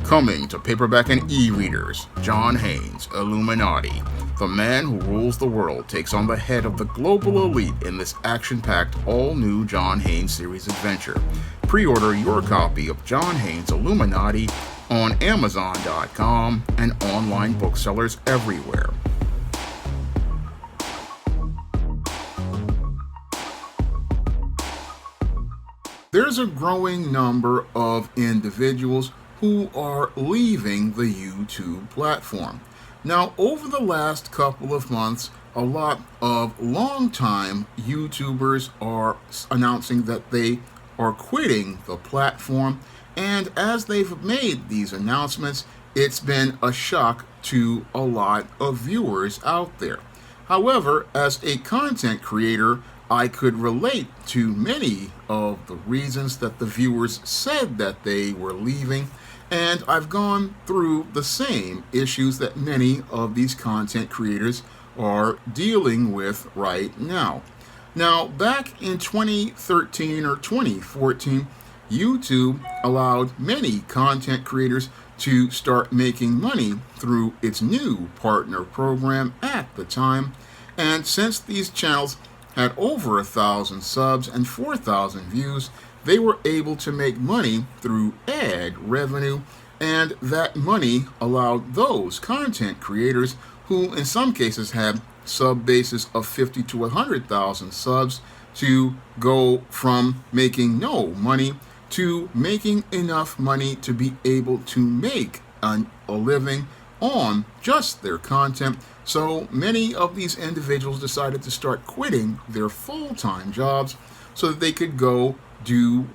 Coming to paperback and e-readers, John Haynes, Illuminati. The man who rules the world takes on the head of the global elite in this action-packed, all-new John Haynes series adventure. Pre-order your copy of John Haynes, Illuminati on Amazon.com and online booksellers everywhere. There's a growing number of individuals who are leaving the YouTube platform. Now, over the last couple of months, a lot of longtime YouTubers are announcing that they are quitting the platform, and as they've made these announcements, it's been a shock to a lot of viewers out there. However, as a content creator, I could relate to many of the reasons that the viewers said that they were leaving, and I've gone through the same issues that many of these content creators are dealing with right now. Now, back in 2013 or 2014, YouTube allowed many content creators to start making money through its new partner program at the time, and since these channels had over 1,000 subs and 4,000 views, they were able to make money through ad revenue, and that money allowed those content creators who in some cases had sub bases of 50 to 100,000 subs to go from making no money to making enough money to be able to make a living on just their content. So many of these individuals decided to start quitting their full-time jobs so that they could go do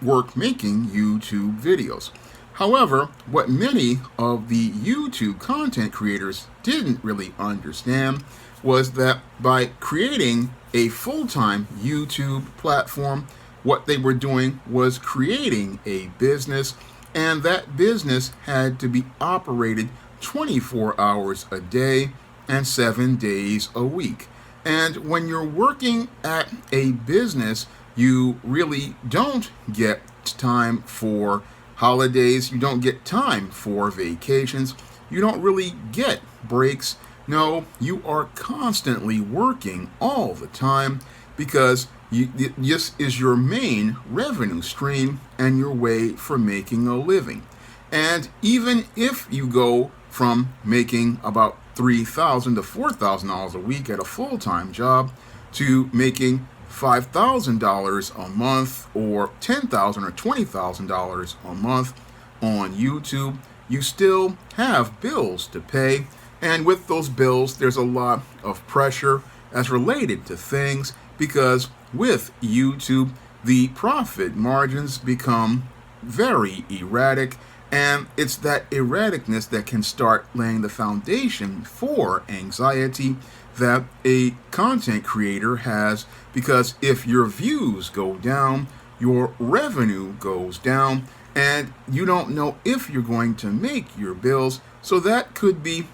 work making YouTube videos. However, what many of the YouTube content creators didn't really understand was that by creating a full-time YouTube platform, what they were doing was creating a business, and that business had to be operated 24 hours a day and 7 days a week. And when you're working at a business, you really don't get time for holidays, you don't get time for vacations, you don't really get breaks. No, you are constantly working all the time because this is your main revenue stream and your way for making a living. And even if you go from making about $3,000 to $4,000 a week at a full-time job to making $5,000 a month or $10,000 or $20,000 a month on YouTube, you still have bills to pay. And with those bills, there's a lot of pressure as related to things, because with YouTube, the profit margins become very erratic, and it's that erraticness that can start laying the foundation for anxiety that a content creator has, because if your views go down, your revenue goes down, and you don't know if you're going to make your bills. So that could be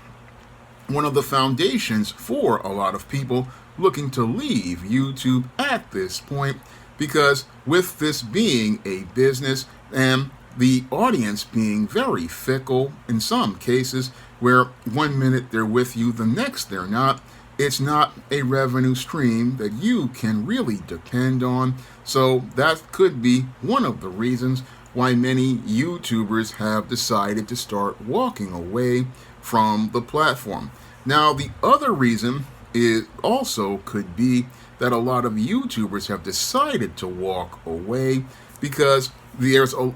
one of the foundations for a lot of people looking to leave YouTube at this point, because with this being a business and the audience being very fickle in some cases, where 1 minute they're with you, the next they're not, it's not a revenue stream that you can really depend on. So that could be one of the reasons why many YouTubers have decided to start walking away from the platform. Now, the other reason is also could be that a lot of YouTubers have decided to walk away because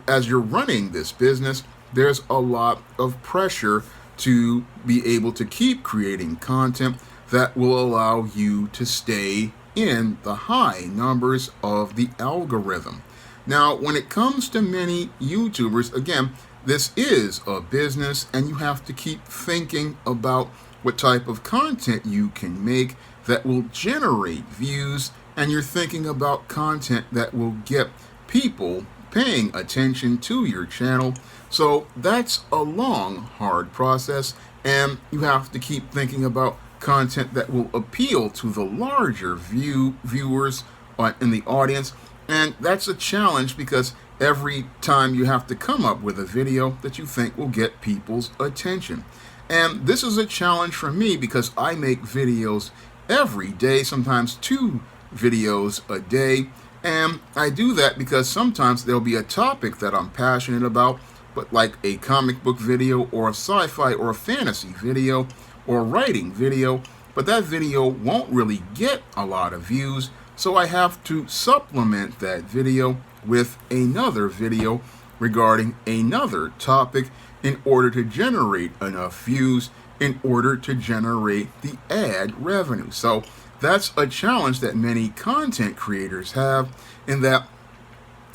as you're running this business, there's a lot of pressure to be able to keep creating content that will allow you to stay in the high numbers of the algorithm. Now, when it comes to many YouTubers, again, this is a business, and you have to keep thinking about what type of content you can make that will generate views, and you're thinking about content that will get people paying attention to your channel. So that's a long, hard process, and you have to keep thinking about content that will appeal to the larger viewers in the audience. And that's a challenge because every time you have to come up with a video that you think will get people's attention. And this is a challenge for me because I make videos every day, sometimes 2 videos a day. And I do that because sometimes there'll be a topic that I'm passionate about, but like a comic book video or a sci-fi or a fantasy video or a writing video, but that video won't really get a lot of views. So I have to supplement that video with another video regarding another topic in order to generate enough views, in order to generate the ad revenue. So that's a challenge that many content creators have, in that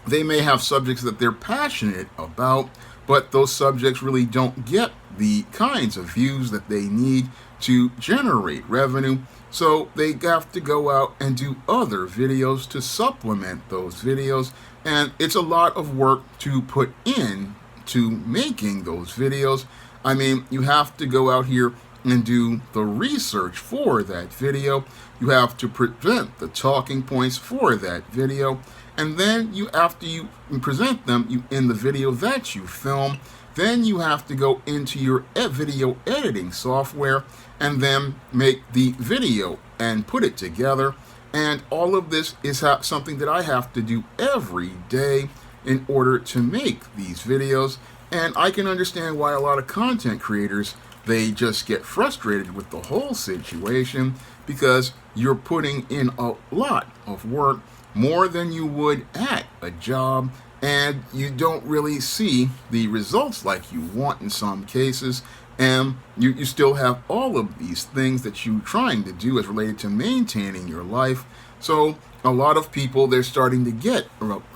they may have subjects that they're passionate about, but those subjects really don't get the kinds of views that they need to generate revenue. So they have to go out and do other videos to supplement those videos. And it's a lot of work to put in to making those videos. I mean, you have to go out here and do the research for that video. You have to present the talking points for that video. And then after you present them in the video that you film, then you have to go into your video editing software and then make the video and put it together. And all of this is something that I have to do every day in order to make these videos. And I can understand why a lot of content creators, they just get frustrated with the whole situation, because you're putting in a lot of work, more than you would at a job, and you don't really see the results like you want in some cases. And you still have all of these things that you're trying to do as related to maintaining your life. So a lot of people, they're starting to get,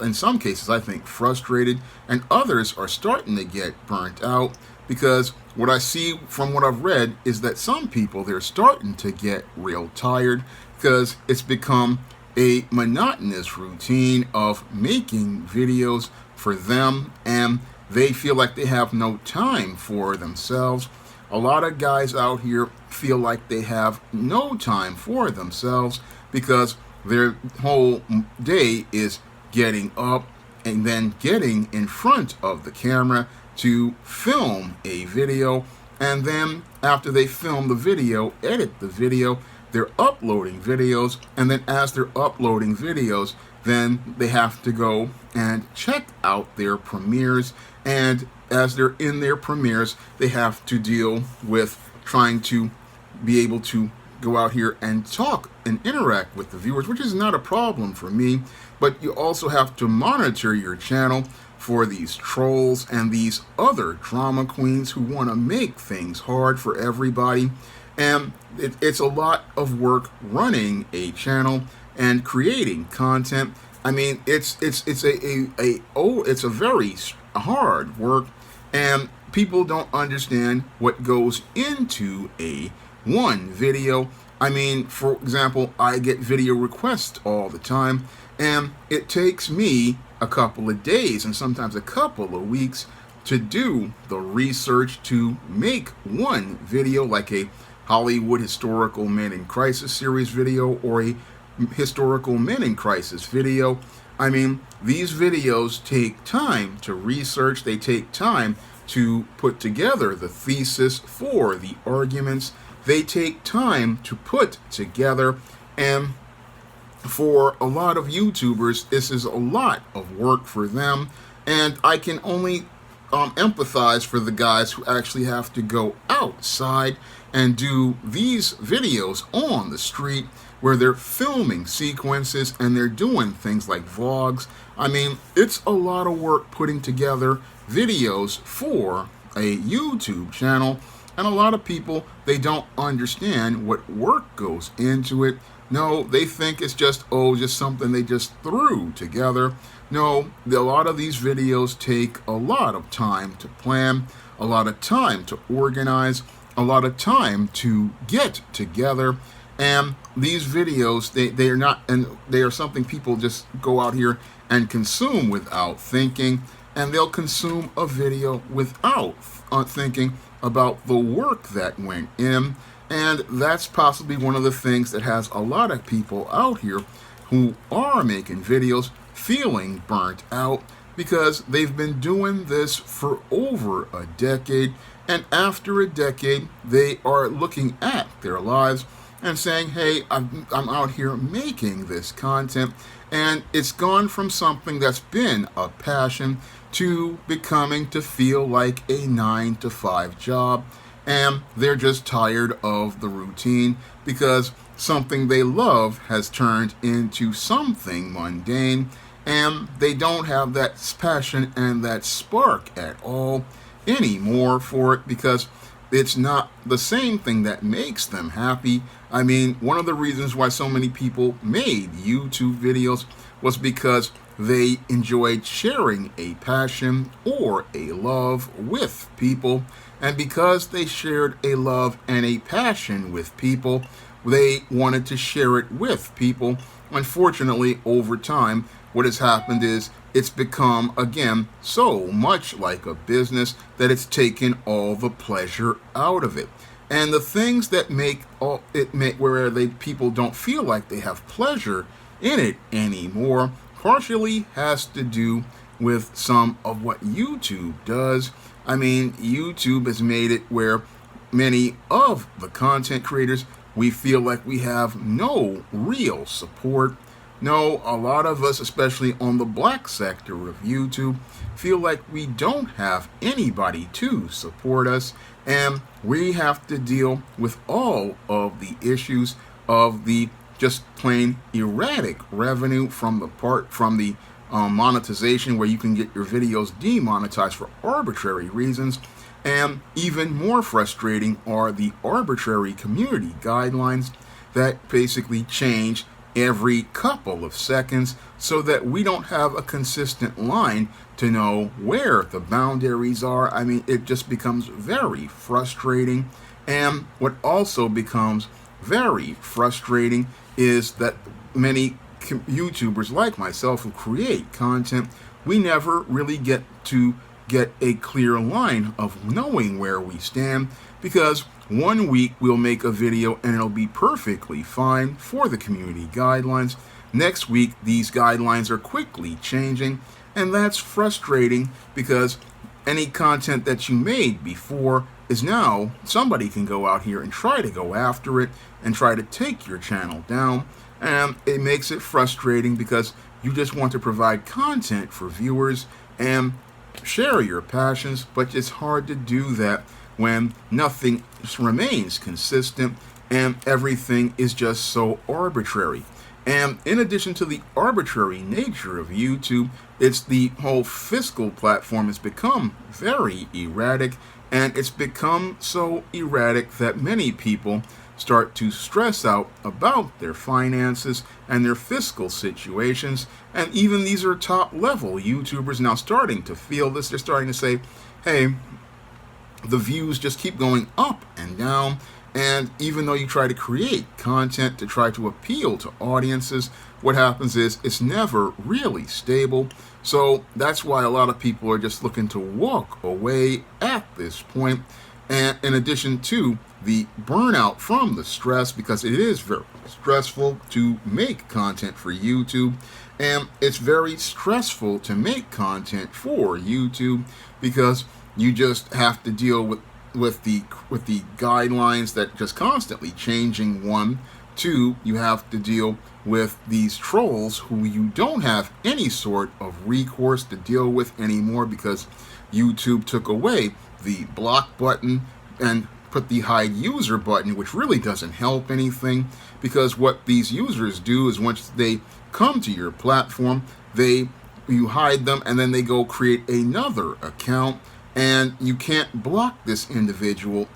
in some cases, I think, frustrated, and others are starting to get burnt out, because what I see from what I've read is that some people, they're starting to get real tired because it's become a monotonous routine of making videos for them, and they feel like they have no time for themselves. A lot of guys out here feel like they have no time for themselves because their whole day is getting up and then getting in front of the camera to film a video, and then after they film the video, edit the video, they're uploading videos, and then as they're uploading videos, then they have to go and check out their premieres, and as they're in their premieres, they have to deal with trying to be able to go out here and talk and interact with the viewers, which is not a problem for me, but you also have to monitor your channel for these trolls and these other drama queens who want to make things hard for everybody. And it's a lot of work running a channel and creating content. I mean, it's a very hard work, and people don't understand what goes into one video. I mean, for example, I get video requests all the time, and it takes me a couple of days and sometimes a couple of weeks to do the research to make one video, like a Hollywood Historical Men in Crisis series video or a Historical Men in Crisis video. I mean, these videos take time to research. They take time to put together the thesis for the arguments. They take time to put together, and for a lot of YouTubers, this is a lot of work for them, and I can only empathize for the guys who actually have to go outside and do these videos on the street, where they're filming sequences and they're doing things like vlogs. I mean, it's a lot of work putting together videos for a YouTube channel, and a lot of people, they don't understand what work goes into it. No, they think it's just something they just threw together. No, a lot of these videos take a lot of time to plan, a lot of time to organize, a lot of time to get together. And these videos, they are not, and they are something people just go out here and consume without thinking, and they'll consume a video without thinking about the work that went in. And that's possibly one of the things that has a lot of people out here who are making videos feeling burnt out, because they've been doing this for over a decade. And after a decade, they are looking at their lives and saying, hey, I'm out here making this content. And it's gone from something that's been a passion to becoming to feel like a 9 to 5 job. And they're just tired of the routine because something they love has turned into something mundane, and they don't have that passion and that spark at all anymore for it because it's not the same thing that makes them happy. I mean, one of the reasons why so many people made YouTube videos was because they enjoyed sharing a passion or a love with people. And because they shared a love and a passion with people, they wanted to share it with people. Unfortunately, over time, what has happened is it's become, again, so much like a business that it's taken all the pleasure out of it. And the things that make where people don't feel like they have pleasure in it anymore partially has to do with some of what YouTube does. I mean, YouTube has made it where many of the content creators, we feel like we have no real support. No, a lot of us, especially on the black sector of YouTube, feel like we don't have anybody to support us, and we have to deal with all of the issues of the just plain erratic revenue from the monetization, where you can get your videos demonetized for arbitrary reasons. And even more frustrating are the arbitrary community guidelines that basically change every couple of seconds so that we don't have a consistent line to know where the boundaries are. I mean, it just becomes very frustrating. And what also becomes very frustrating is that many YouTubers like myself who create content, we never really get to get a clear line of knowing where we stand, because one week we'll make a video and it'll be perfectly fine for the community guidelines. Next week, these guidelines are quickly changing, and that's frustrating because any content that you made before is now, somebody can go out here and try to go after it and try to take your channel down. And it makes it frustrating because you just want to provide content for viewers and share your passions, but it's hard to do that when nothing remains consistent and everything is just so arbitrary. And in addition to the arbitrary nature of YouTube, it's the whole fiscal platform has become very erratic, and it's become so erratic that many people start to stress out about their finances and their fiscal situations. And even these are top level YouTubers now starting to feel this. They're starting to say, hey, the views just keep going up and down. And even though you try to create content to try to appeal to audiences, what happens is it's never really stable. So that's why a lot of people are just looking to walk away at this point. And in addition to the burnout from the stress, because it is very stressful to make content for YouTube, and it's very stressful to make content for YouTube because you just have to deal with the guidelines that just constantly changing. 1, 2, you have to deal with these trolls who you don't have any sort of recourse to deal with anymore because YouTube took away the block button and put the hide user button, which really doesn't help anything, because what these users do is once they come to your platform, you hide them and then they go create another account, and you can't block this individual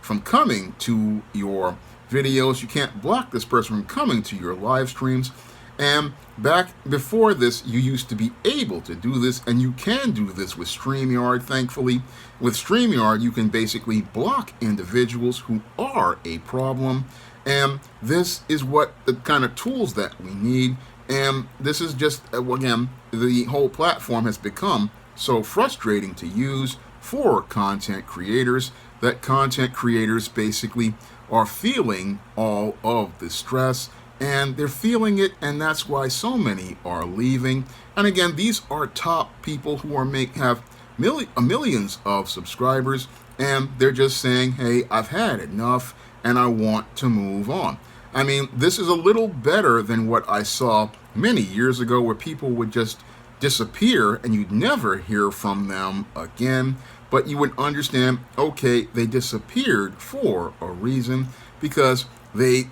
from coming to your videos. You can't block this person from coming to your live streams. And back before this, you used to be able to do this, and you can do this with StreamYard, thankfully. With StreamYard, you can basically block individuals who are a problem, and this is what the kind of tools that we need. And this is just, again, the whole platform has become so frustrating to use for content creators that content creators basically are feeling all of the stress, and they're feeling it, and that's why so many are leaving. And again, these are top people who have millions of subscribers, and they're just saying, hey, I've had enough and I want to move on. I mean, this is a little better than what I saw many years ago, where people would just disappear and you'd never hear from them again. But you would understand, okay, they disappeared for a reason, because they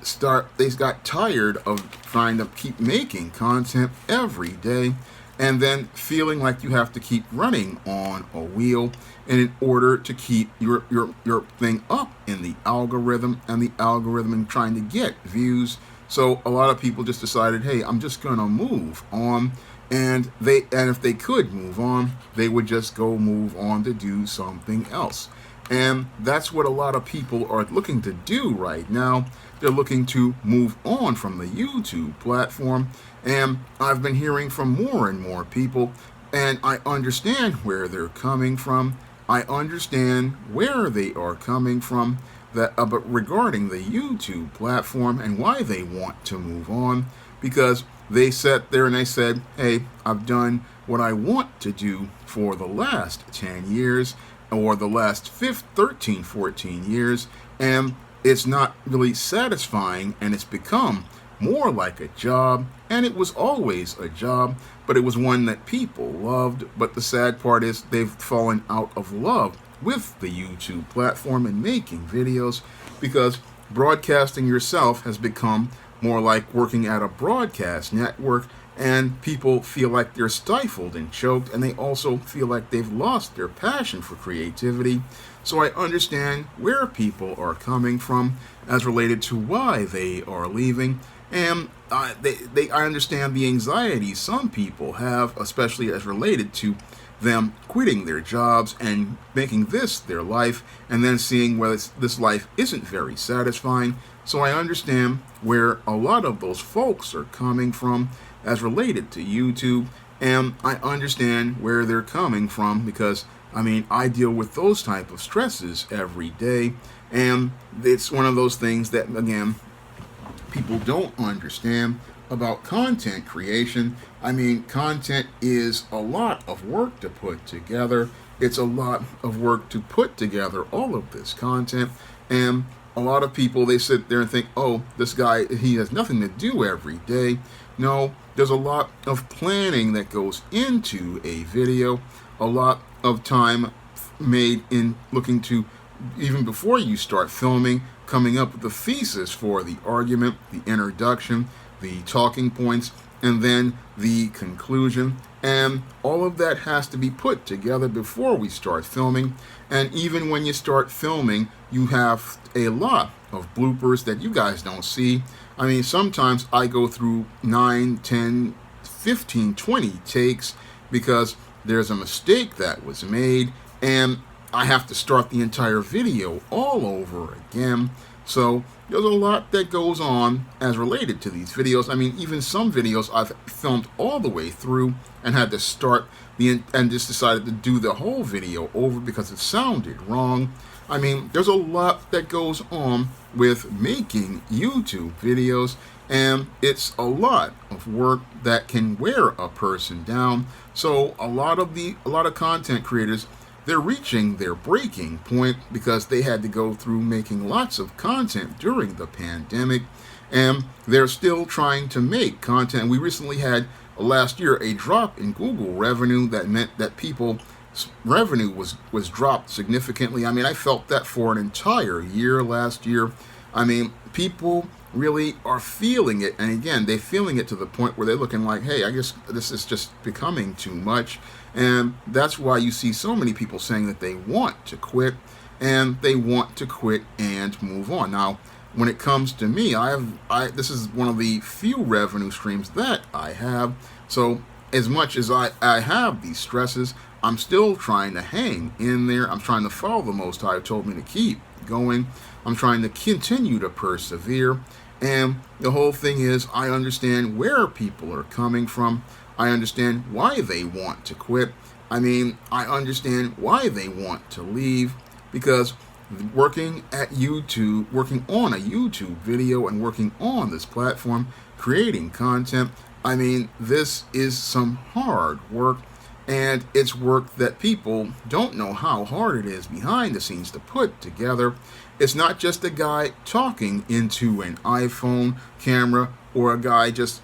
got tired of trying to keep making content every day, and then feeling like you have to keep running on a wheel in order to keep your thing up in the algorithm, and trying to get views. So a lot of people just decided, hey, I'm just gonna move on. And if they could move on, they would just go move on to do something else. And that's what a lot of people are looking to do right now. They're looking to move on from the YouTube platform. And I've been hearing from more and more people, and I understand where they're coming from. I understand where they are coming from, but regarding the YouTube platform and why they want to move on, because they sat there and they said, hey, I've done what I want to do for the last 10 years, or the last 13, 14 years, and it's not really satisfying, and it's become more like a job. And it was always a job, but it was one that people loved. But the sad part is they've fallen out of love with the YouTube platform and making videos, because broadcasting yourself has become more like working at a broadcast network, and people feel like they're stifled and choked, and they also feel like they've lost their passion for creativity. So I understand where people are coming from as related to why they are leaving, and I understand the anxiety some people have, especially as related to them quitting their jobs and making this their life, and then seeing whether this life isn't very satisfying. So I understand where a lot of those folks are coming from as related to YouTube, and I understand where they're coming from, because I mean, I deal with those type of stresses every day, and it's one of those things that, again, people don't understand about content creation. I mean, content is a lot of work to put together. It's a lot of work to put together all of this content, and a lot of people, they sit there and think, oh, this guy, he has nothing to do every day. No, there's a lot of planning that goes into a video, a lot of time made in looking to, even before you start filming, coming up with the thesis for the argument, the introduction, the talking points, and then the conclusion. And all of that has to be put together before we start filming. And even when you start filming, you have a lot of bloopers that you guys don't see. I mean, sometimes I go through 9, 10, 15, 20 takes because there's a mistake that was made, and I have to start the entire video all over again. So there's a lot that goes on as related to these videos. I mean, even some videos I've filmed all the way through and had to start and just decided to do the whole video over because it sounded wrong. I mean, there's a lot that goes on with making YouTube videos, and it's a lot of work that can wear a person down. So a lot of content creators, they're reaching their breaking point because they had to go through making lots of content during the pandemic, and they're still trying to make content. We recently had last year a drop in Google revenue that meant that people's revenue was dropped significantly. I mean, I felt that for an entire year last year. I mean, people really are feeling it, and again, they're feeling it to the point where they're looking like, hey, I guess this is just becoming too much. And that's why you see so many people saying that they want to quit, and they want to quit and move on. Now, when it comes to me, this is one of the few revenue streams that I have. So as much as I have these stresses, I'm still trying to hang in there. I'm trying to follow the Most High, who told me to keep going. I'm trying to continue to persevere. And the whole thing is, I understand where people are coming from. I understand why they want to quit. I mean, I understand why they want to leave, because working at YouTube, working on a YouTube video and working on this platform, creating content, I mean, this is some hard work, and it's work that people don't know how hard it is behind the scenes to put together. It's not just a guy talking into an iPhone camera or a guy just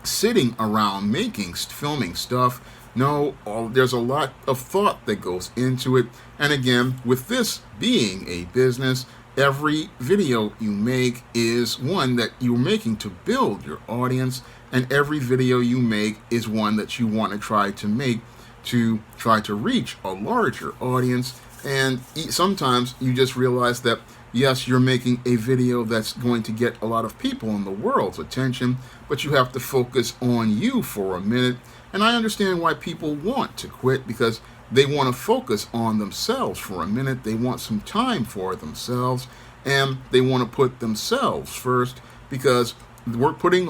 sitting around filming stuff. No, there's a lot of thought that goes into it. And again, with this being a business, every video you make is one that you're making to build your audience, and every video you make is one that you want to try to make to try to reach a larger audience. And sometimes you just realize that yes, you're making a video that's going to get a lot of people in the world's attention, but you have to focus on you for a minute. And I understand why people want to quit, because they want to focus on themselves for a minute. They want some time for themselves, and they want to put themselves first, because we're putting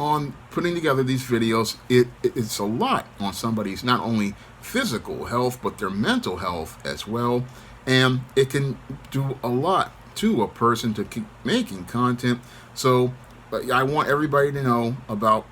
together these videos. It's a lot on somebody's not only physical health, but their mental health as well. And it can do a lot to a person to keep making content. So I want everybody to know about,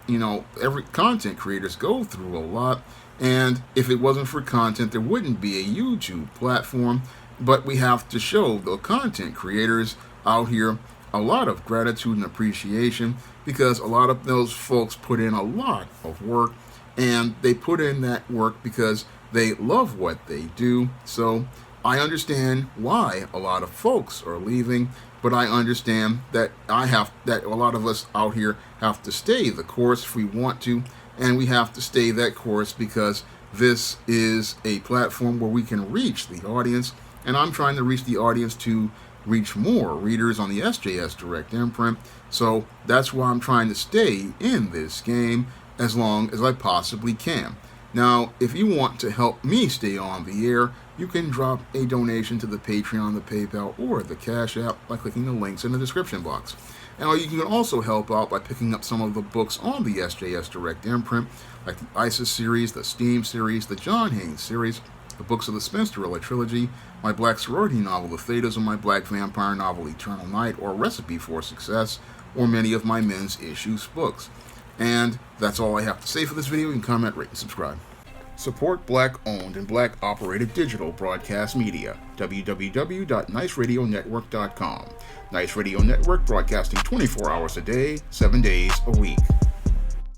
every content creators go through a lot. And if it wasn't for content, there wouldn't be a YouTube platform. But we have to show the content creators out here a lot of gratitude and appreciation, because a lot of those folks put in a lot of work, and they put in that work because they love what they do. So I understand why a lot of folks are leaving, but I understand that a lot of us out here have to stay the course if we want to, and we have to stay that course because this is a platform where we can reach the audience, and I'm trying to reach the audience to reach more readers on the SJS Direct imprint. So that's why I'm trying to stay in this game as long as I possibly can. Now, if you want to help me stay on the air, you can drop a donation to the Patreon, the PayPal, or the Cash App by clicking the links in the description box. Now, you can also help out by picking up some of the books on the SJS Direct imprint, like the ISIS series, the Steam series, the John Haynes series, the books of the Spinsterella trilogy, my Black sorority novel, The Thetas, and my Black vampire novel, Eternal Night, or Recipe for Success, or many of my men's issues books. And that's all I have to say for this video. You can comment, rate, and subscribe. Support Black-owned and Black-operated digital broadcast media. www.niceradionetwork.com. Nice Radio Network, broadcasting 24 hours a day, 7 days a week.